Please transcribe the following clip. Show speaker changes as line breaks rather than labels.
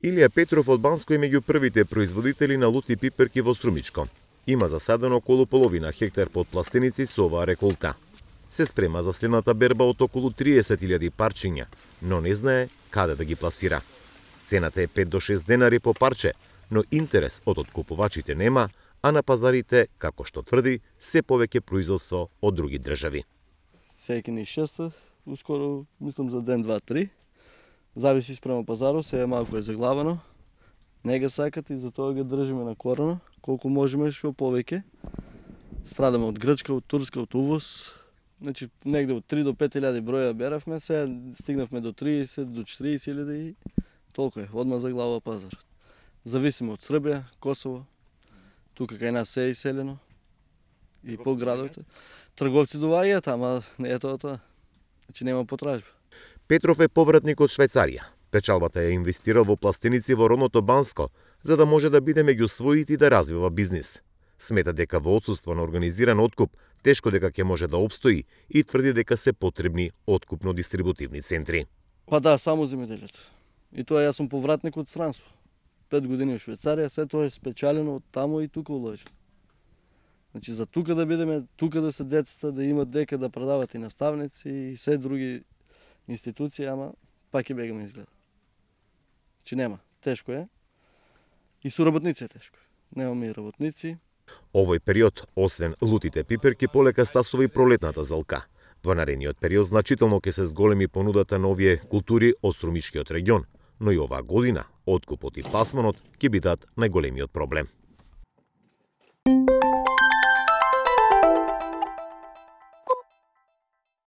Илија Петров од Банско е меѓу првите производители на лут и пиперки во Струмичко. Има засадено околу половина хектар под пластеници со оваа реколта. Се спрема за следната берба од околу 30.000 парчиња, но не знае каде да ги пласира. Цената е 5 до 6 денари по парче, но интерес од откупувачите нема, а на пазарите, како што тврди, се повеќе производство од други држави.
Секи ни шеста, ускоро мислам за ден, два, три. Зависи спрема пазарот, сега малку е заглавано. Не ga сакат и затоа го држиме на корона, колку можеме што повеќе. Страдаме од Грчка, од Турска, од увоз. Значи, негде од 3 до 5.000 броја беравме, сега стигнавме до 30, до 40.000 и толку е, одма заглава пазарот. Зависиме од Србија, Косово, тука кај нас се е иселено и по градовите. Трговци доаѓаат, ама не е тоа. Значи нема потражба.
Петров е повратник од Швајцарија. Печалбата ја инвестирал во пластеници во родното Банско, за да може да биде меѓу своите и да развива бизнис. Смета дека во отсуство на организиран откуп, тешко дека ќе може да опстои и тврди дека се потребни откупно-дистрибутивни центри.
Па да, само земјоделието. И тоа јас сум повратник од странство. 5 години во Швајцарија, се тоа е спечалено од таму и тука уложено. Значи за тука да бидеме, тука да се децата, да имат дека да продават и наставници и се други институции, ама пак ќе бегаме изгледа. Значи нема, тешко е. И со работници е тешко. Немаме и работници.
Овој период, освен лутите пиперки, полека стасува и пролетната залка. Во наредниот период значително ќе се зголеми понудата на овие култури од Струмичкиот регион, но и оваа година откупот и пласманот ќе бидат најголемиот проблем.